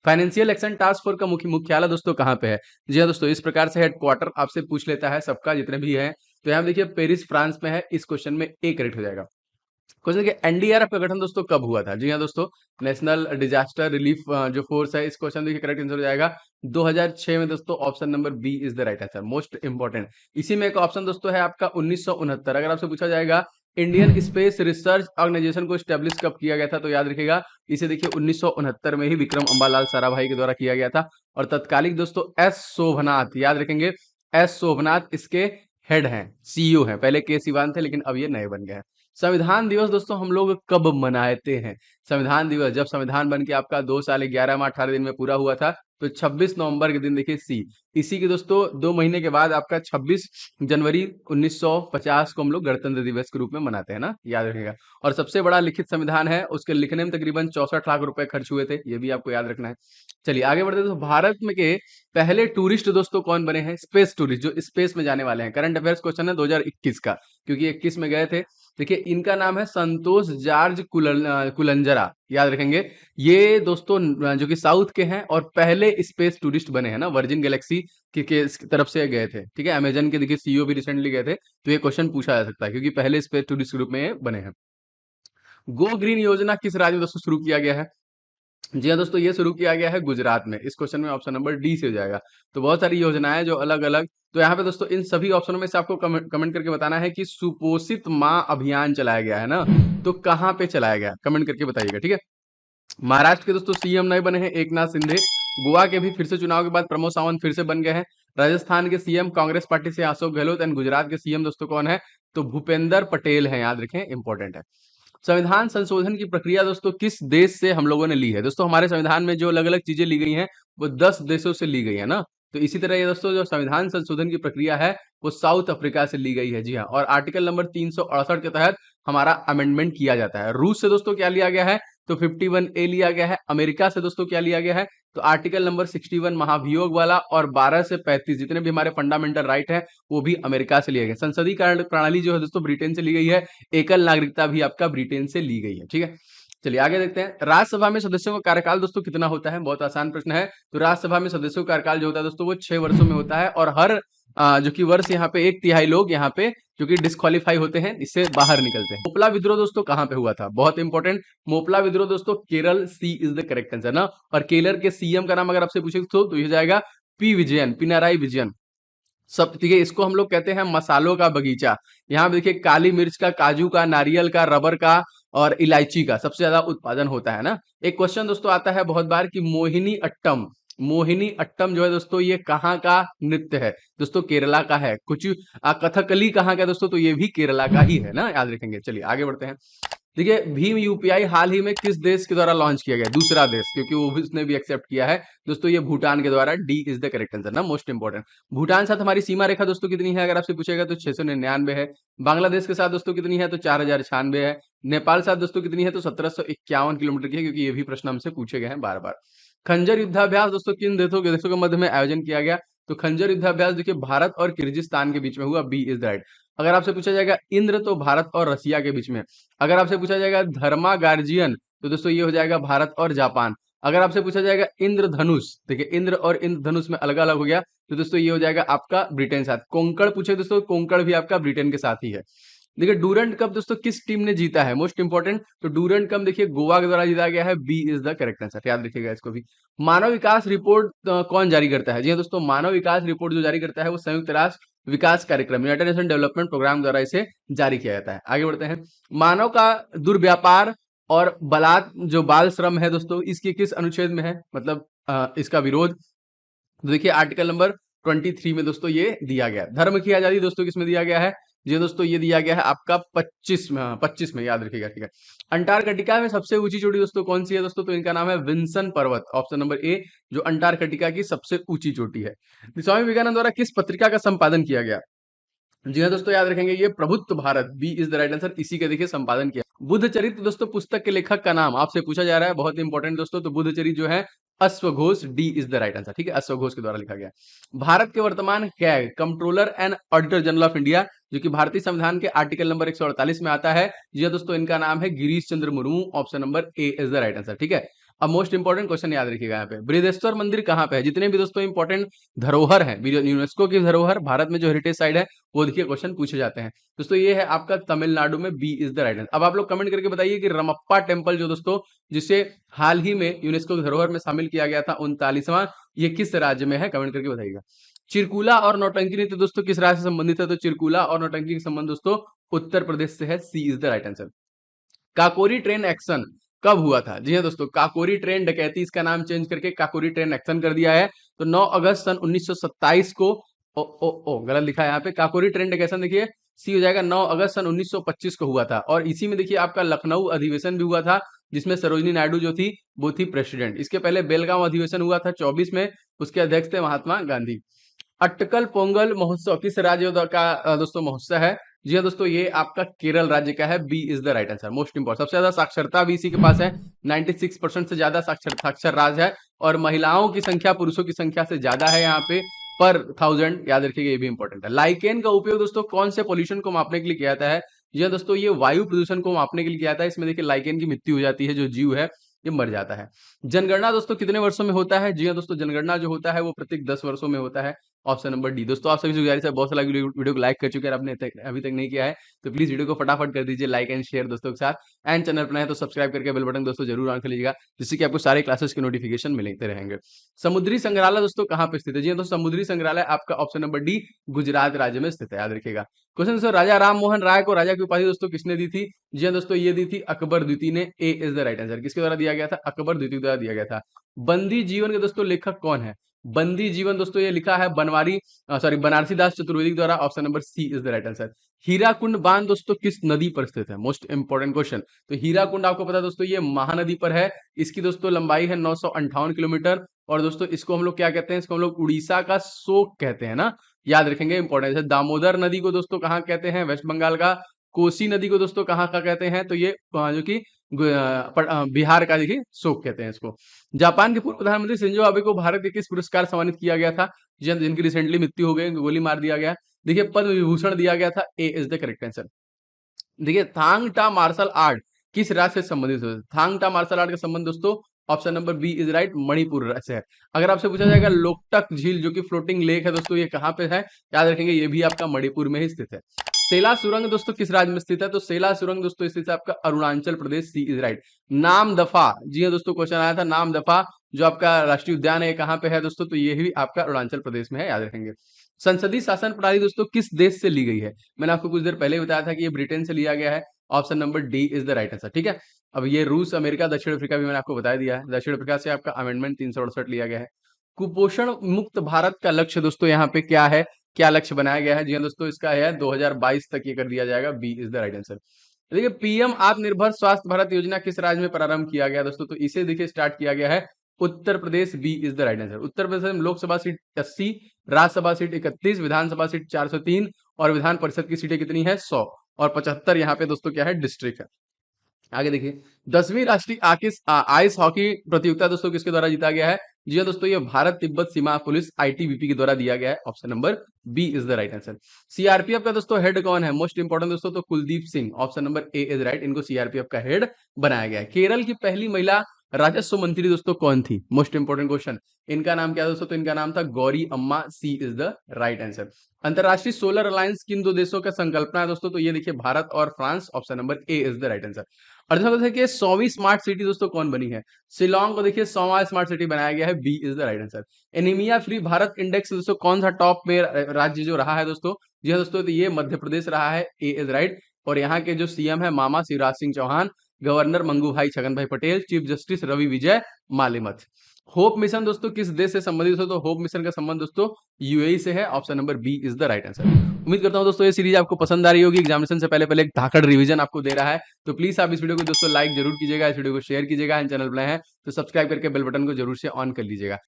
Financial action task force का मुख्यालय दोस्तों कहाँ पे है? जी हाँ दोस्तों, इस प्रकार से हेडक्वार्टर आपसे पूछ लेता है सबका, जितने भी हैं। तो यहाँ देखिए पेरिस फ्रांस में है। इस क्वेश्चन में ए करेक्ट हो जाएगा। क्वेश्चन देखिए, एनडीआरएफ का गठन दोस्तों कब हुआ था? जी हाँ दोस्तों, नेशनल डिजास्टर रिलीफ जो फोर्स है, इस क्वेश्चन देखिए करेक्ट आंसर हो जाएगा 2006 में दोस्तों। Option number B is the right answer, most important. इसी में एक ऑप्शन दोस्तों है आपका 1969। अगर आपसे पूछा जाएगा इंडियन स्पेस रिसर्च ऑर्गेनाइजेशन को स्टैब्लिश कब किया गया था, तो याद रखिएगा इसे देखिए 1969 में ही विक्रम अंबालाल साराभाई के द्वारा किया गया था। और तत्कालिक दोस्तों एस शोभनाथ, याद रखेंगे एस शोभनाथ इसके हेड हैं, सीईओ हैं। पहले के सिवान थे लेकिन अब ये नए बन गए हैं। संविधान दिवस दोस्तों हम लोग कब मनाते हैं? संविधान दिवस जब संविधान बन के आपका 2 साल 11 माह 18 दिन में पूरा हुआ था, तो 26 नवंबर के दिन देखिए सी। इसी के दोस्तों 2 महीने के बाद आपका 26 जनवरी 1950 को हम लोग गणतंत्र दिवस के रूप में मनाते हैं ना, याद रखिएगा। और सबसे बड़ा लिखित संविधान है, उसके लिखने में तकरीबन 64 लाख रुपए खर्च हुए थे, ये भी आपको याद रखना है। चलिए आगे बढ़ते हैं। तो भारत में के पहले टूरिस्ट दोस्तों कौन बने हैं? स्पेस टूरिस्ट, जो स्पेस में जाने वाले हैं। करंट अफेयर्स क्वेश्चन है 2021 का, क्योंकि 21 में गए थे। देखिए इनका नाम है संतोष जॉर्ज कुलंजरा, याद रखेंगे। ये दोस्तों जो कि साउथ के हैं और पहले स्पेस टूरिस्ट बने हैं ना, वर्जिन गैलेक्सी के तरफ से गए थे। ठीक है, अमेजन के देखिए सीईओ भी रिसेंटली गए थे। तो ये क्वेश्चन पूछा जा सकता है क्योंकि पहले स्पेस टूरिस्ट ग्रुप में ये बने हैं। गो ग्रीन योजना किस राज्य में दोस्तों शुरू किया गया है? जी हाँ दोस्तों, ये शुरू किया गया है गुजरात में। इस क्वेश्चन में ऑप्शन नंबर डी से हो जाएगा। तो बहुत सारी योजनाएं जो अलग अलग। तो यहाँ पे दोस्तों इन सभी ऑप्शनों में से आपको कमेंट करके बताना है कि सुपोषित माँ अभियान चलाया गया है ना, तो कहाँ पे चलाया गया, कमेंट करके बताइएगा। ठीक है, महाराष्ट्र के दोस्तों सीएम नए बने हैं एकनाथ शिंदे। गोवा के भी फिर से चुनाव के बाद प्रमोद सावंत फिर से बन गए हैं। राजस्थान के सीएम कांग्रेस पार्टी से अशोक गहलोत। एंड गुजरात के सीएम दोस्तों कौन है? तो भूपेंद्र पटेल है, याद रखें, इंपॉर्टेंट है। संविधान संशोधन की प्रक्रिया दोस्तों किस देश से हम लोगों ने ली है? दोस्तों हमारे संविधान में जो अलग अलग चीजें ली गई हैं वो 10 देशों से ली गई है ना। तो इसी तरह ये दोस्तों जो संविधान संशोधन की प्रक्रिया है वो साउथ अफ्रीका से ली गई है। जी हाँ, और आर्टिकल नंबर 368 के तहत हमारा अमेंडमेंट किया जाता है। रूस से दोस्तों क्या लिया गया है? तो 51A लिया गया है। अमेरिका से दोस्तों क्या लिया गया है? तो आर्टिकल नंबर 61 महाभियोग वाला, और 12 से 35 जितने भी हमारे फंडामेंटल राइट है वो भी अमेरिका से लिए गए। संसदीय प्रणाली जो है दोस्तों ब्रिटेन से ली गई है। एकल नागरिकता भी आपका ब्रिटेन से ली गई है। ठीक है, चलिए आगे देखते हैं। राज्यसभा में सदस्यों का कार्यकाल दोस्तों कितना होता है? बहुत आसान प्रश्न है। तो राज्यसभा में सदस्यों का कार्यकाल जो होता है दोस्तों वो 6 वर्षों में होता है। और हर जो कि वर्ष यहाँ पे 1/3 लोग यहाँ पे जो कि डिस्क्वालीफाई होते हैं, इससे बाहर निकलते हैं। मोपला विद्रोह दोस्तों कहाँ पे हुआ था? बहुत इंपॉर्टेंट। मोपला विद्रोह दोस्तों केरल, सी इज द करेक्ट आंसर ना। और केरल के सीएम का नाम अगर आपसे पूछे तो ये जाएगा पी विजयन, पिनाराई विजयन। सब ठीक है, इसको हम लोग कहते हैं मसालों का बगीचा। यहाँ पे देखिए काली मिर्च का, काजू का, नारियल का, रबर का और इलायची का सबसे ज्यादा उत्पादन होता है ना। एक क्वेश्चन दोस्तों आता है बहुत बार कि मोहिनी अट्टम, मोहिनी अट्टम जो है दोस्तों ये कहाँ का नृत्य है? दोस्तों केरला का है। कुछ कथकली कहाँ का है दोस्तों? तो ये भी केरला का ही है ना, याद रखेंगे। चलिए आगे बढ़ते हैं। देखिए भीम यूपीआई हाल ही में किस देश के द्वारा लॉन्च किया गया? दूसरा देश, क्योंकि वो भी उसने भी एक्सेप्ट किया है दोस्तों, ये भूटान के द्वारा। D is the correct answer ना, मोस्ट इंपॉर्टेंट। भूटान साथ हमारी सीमा रेखा दोस्तों कितनी है अगर आपसे पूछेगा तो 699 है। बांग्लादेश के साथ दोस्तों कितनी है? तो 4096 है। नेपाल साथ दोस्तों कितनी है? तो 1751 किलोमीटर की है, क्योंकि ये भी प्रश्न हमसे पूछे गए हैं बार बार। खंजर युद्धाभ्यास दोस्तों किन देशों के मध्य में आयोजन किया गया? तो खंजर युद्धाभ्यास देखिए भारत और किर्गिस्तान के बीच में हुआ। B is the right. अगर आपसे पूछा जाएगा इंद्र, तो भारत और रसिया के बीच में। अगर आपसे पूछा जाएगा धर्मा गार्जियन, तो दोस्तों ये हो जाएगा भारत और जापान। अगर आपसे पूछा जाएगा इंद्रधनुष, देखिए इंद्र और इंद्रधनुष में अलग अलग हो गया, तो दोस्तों ये हो जाएगा आपका ब्रिटेन साथ। कोंकण पूछे दोस्तों, कोंकण भी आपका ब्रिटेन के साथ ही है। देखिए डूरंट कप दोस्तों किस टीम ने जीता है? Most important. तो डूरंट कप देखिए गोवा के द्वारा जीता गया है। B is the correct answer, याद रखिएगा इसको भी। मानव विकास रिपोर्ट कौन जारी करता है? जी हाँ दोस्तों, मानव विकास रिपोर्ट जो जारी करता है वो संयुक्त राष्ट्र विकास कार्यक्रम, यूनाइटेड नेशन डेवलपमेंट प्रोग्राम द्वारा इसे जारी किया जाता है। आगे बढ़ते हैं। मानव का दुर्व्यापार और जो बाल श्रम है दोस्तों, इसके किस अनुच्छेद में है? मतलब इसका विरोध। तो देखिए आर्टिकल नंबर 23 में दोस्तों ये दिया गया। धर्म की आजादी दोस्तों किसमें दिया गया है? जी दोस्तों ये दिया गया है आपका 25 में, 25 में, याद रखिएगा। ठीक है, अंटार्कटिका में सबसे ऊंची चोटी दोस्तों कौन सी है दोस्तों? तो इनका नाम है विंसन पर्वत, ऑप्शन नंबर ए, जो अंटार्कटिका की सबसे ऊंची चोटी है। स्वामी विवेकानंद द्वारा किस पत्रिका का संपादन किया गया? जी हाँ दोस्तों, याद रखेंगे ये प्रभुत्व Bharat. B is the right answer, इसी के देखिए संपादन किया। बुद्ध चरित्र दोस्तों पुस्तक के लेखक का नाम आपसे पूछा जा रहा है, बहुत इंपॉर्टेंट दोस्तों। तो बुद्ध चरित्र जो है अश्वघोष, D is the right answer. ठीक है, अश्वघोष के द्वारा लिखा गया। भारत के वर्तमान CAG controller and auditor general of India, जो कि भारतीय संविधान के आर्टिकल नंबर 148 में आता है। जी हाँ दोस्तों, इनका नाम है Girish Chandra Murmu, option number A is the right answer. ठीक है, अब मोस्ट इंपॉर्टेंट क्वेश्चन याद रखिएगा यहाँ पे, बृहदेश्वर मंदिर कहाँ पे है? जितने भी दोस्तों इंपॉर्टेंट धरोहर है, यूनेस्को की धरोहर, भारत में जो हेरिटेज साइट है, वो देखिए क्वेश्चन पूछे जाते हैं दोस्तों। ये है आपका तमिलनाडु में, B is the right answer. अब आप लोग कमेंट करके बताइए कि रमप्पा टेम्पल जो दोस्तों, जिसे हाल ही में यूनेस्को की धरोहर में शामिल किया गया था 39वां, ये किस राज्य में है? कमेंट करके बताइएगा। चिरकुला और नौटंकी नृत्य दोस्तों किस राज्य से संबंधित है? तो चिरकुला और नौटंकी का संबंध दोस्तों उत्तर प्रदेश से है, C is the right answer. Kakori train action कब हुआ था? जी हाँ दोस्तों, काकोरी ट्रेन डकैती, इसका नाम चेंज करके काकोरी ट्रेन एक्शन कर दिया है। तो 9 अगस्त सन 1927 को, गलत लिखा है यहाँ पे, काकोरी ट्रेन डकैशन देखिए सी हो जाएगा, 9 अगस्त सन 1925 को हुआ था। और इसी में देखिए आपका लखनऊ अधिवेशन भी हुआ था, जिसमें सरोजनी नायडू जो थी वो थी प्रेसिडेंट। इसके पहले बेलगांव अधिवेशन हुआ था 24 में, उसके अध्यक्ष थे महात्मा गांधी। अटकल पोंगल महोत्सव किस राज्य का दोस्तों महोत्सव है? जी हाँ दोस्तों, ये आपका केरल राज्य का है, B is the right answer. Most important, सबसे ज्यादा साक्षरता भी इसी के पास है, 96% से ज्यादा साक्षर राज्य है, और महिलाओं की संख्या पुरुषों की संख्या से ज्यादा है यहाँ पे पर 1000, याद रखिएगा, ये भी इंपॉर्टेंट है। लाइकेन का उपयोग दोस्तों कौन से पोल्यूशन को मापने के लिए किया जाता है? जी हाँ दोस्तों, ये वायु प्रदूषण को मापने के लिए किया जाता है। इसमें देखिए लाइकेन की मृत्यु हो जाती है, जो जीव है ये मर जाता है। जनगणना दोस्तों कितने वर्षों में होता है? जी हाँ दोस्तों, जनगणना जो होता है वो प्रत्येक 10 वर्षों में होता है, ऑप्शन नंबर डी। दोस्तों आप सभी से गुजारिश है, बहुत सारा वीडियो को लाइक कर चुके हैं, आपने अभी तक नहीं किया है तो प्लीज वीडियो को फटाफट कर दीजिए लाइक एंड शेयर दोस्तों के साथ। एंड चैनल पर नए हैं तो सब्सक्राइब करके बेल बटन दोस्तों जरूर ऑन कर लीजिएगा, जिससे कि आपको सारे क्लासेस के नोटिफिकेशन मिलते रहेंगे। समुद्री संग्रहालय दोस्तों कहाँ पे स्थित है? जी हाँ दोस्तों, समुद्री संग्रहालय आपका ऑप्शन नंबर डी, गुजरात राज्य में स्थित है, याद रखिएगा। क्वेश्चन दोस्तों, राजा राम मोहन राय को राजा की उपाधि दोस्तों किसने दी थी? जी हाँ दोस्तों, ये दी थी अकबर द्वितीय ने, ए इज द राइट आंसर। किसके द्वारा दिया गया था? अकबर द्वितीय द्वारा दिया गया था। बंदी जीवन के दोस्तों लेखक कौन है? बंदी जीवन दोस्तों ये लिखा है बनारसी दास चतुर्वेदी द्वारा, option number C is the right answer. Hirakud बांध दोस्तों किस नदी पर स्थित है? Most important question. तो हीराकुंड आपको पता है दोस्तों, ये महानदी पर है, इसकी दोस्तों लंबाई है 958 किलोमीटर, और दोस्तों इसको हम लोग क्या कहते हैं? इसको हम लोग उड़ीसा का शोक कहते हैं ना, याद रखेंगे, इंपॉर्टेंट है। दामोदर नदी को दोस्तों कहाँ कहते हैं? वेस्ट बंगाल का। कोसी नदी को दोस्तों कहाँ का कहते हैं? तो ये जो कि बिहार का देखिए शोक कहते हैं इसको। जापान के पूर्व प्रधानमंत्री शिंजो आबे को भारत के किस पुरस्कार सम्मानित किया गया था? जिनकी रिसेंटली मृत्यु हो गई, गोली मार दिया गया, देखिए पद्म विभूषण दिया गया था, ए इज द करेक्ट आंसर। देखिए थांग टा मार्शल आर्ट किस राज्य से संबंधित है? थांग टा मार्शल आर्ट का संबंध दोस्तों option number B is right, Manipur राज्य से है। अगर आपसे पूछा जाएगा लोकटक झील जो कि फ्लोटिंग लेक है दोस्तों, ये कहाँ पे है? याद रखेंगे, ये भी आपका मणिपुर में ही स्थित है। सेला सुरंग दोस्तों किस राज्य में स्थित है? तो सेला सुरंग दोस्तों स्थित है आपका अरुणाचल प्रदेश, सी इज राइट। नाम दफा, जी हाँ दोस्तों, क्वेश्चन आया था, नाम दफा जो आपका राष्ट्रीय उद्यान है कहाँ पे है दोस्तों? तो ये भी आपका अरुणाचल प्रदेश में है, याद रखेंगे। संसदीय शासन प्रणाली दोस्तों किस देश से ली गई है? मैंने आपको कुछ देर पहले बताया था कि ये ब्रिटेन से लिया गया है, option number D is the right answer, ठीक है। अब ये रूस, अमेरिका, दक्षिण अफ्रीका भी मैंने आपको बता दिया है। दक्षिण अफ्रीका से आपका अमेंडमेंट 368 लिया गया है। कुपोषण मुक्त भारत का लक्ष्य दोस्तों यहाँ पे क्या है? क्या लक्ष्य बनाया गया है? जी हाँ दोस्तों, इसका है 2022 तक ये कर दिया जाएगा, B is the right answer. देखिए पीएम आत्मनिर्भर स्वास्थ्य भारत योजना किस राज्य में प्रारंभ किया गया दोस्तों? तो इसे देखिए स्टार्ट किया गया है Uttar Pradesh, B is the right answer. Uttar Pradesh में Lok Sabha seat 80, Rajya Sabha seat 31, Vidhan Sabha seat 403, और विधान परिषद की सीटें कितनी है? 100, और 75 यहाँ पे दोस्तों क्या है? डिस्ट्रिक्ट है। आगे देखिए 10वीं राष्ट्रीय आइस हॉकी प्रतियोगिता दोस्तों किसके द्वारा जीता गया है? जी हाँ दोस्तों, ये भारत तिब्बत सीमा पुलिस आईटीबीपी के द्वारा दिया गया है, option number B is the right answer. CRPF का दोस्तों हेड कौन है? मोस्ट इंपोर्टेंट दोस्तों, तो Kuldeep Singh, option number A is right, इनको सीआरपीएफ का हेड बनाया गया है। केरल की पहली महिला राजस्व मंत्री दोस्तों कौन थी? Most important question. इनका नाम क्या दोस्तों? तो इनका नाम था गौरी अम्मा, सी इज द राइट आंसर। अंतरराष्ट्रीय सोलर अलायंस किन दो देशों का संकल्पना है दोस्तों? तो ये देखिए भारत और France, option number A is the right answer. और देखिए 100वीं स्मार्ट सिटी दोस्तों कौन बनी है? शिलोंग को देखिए 100वां स्मार्ट सिटी बनाया गया है, B is the right answer. Anaemia free Bharat index दोस्तों कौन सा टॉप में राज्य जो रहा है दोस्तों? जी हाँ दोस्तों, तो ये मध्य प्रदेश रहा है, ए इज राइट। और यहाँ के जो सीएम है मामा शिवराज सिंह चौहान, गवर्नर मंगू भाई छगन भाई पटेल, चीफ जस्टिस रवि विजय मालिमथ। होप मिशन दोस्तों किस देश से संबंधित हो? तो होप मिशन का संबंध दोस्तों यूएई से है, option number B is the right answer. उम्मीद करता हूं दोस्तों ये सीरीज आपको पसंद आ रही होगी, एग्जामिनेशन से पहले एक धाकड़ रिवीजन आपको दे रहा है। तो प्लीज आप इस वीडियो को दोस्तों लाइक जरूर कीजिएगा, इस वीडियो को शेयर कीजिएगा, चैनल पर नए हैं तो सब्सक्राइब करके बेल बटन को जरूर से ऑन कर लीजिएगा।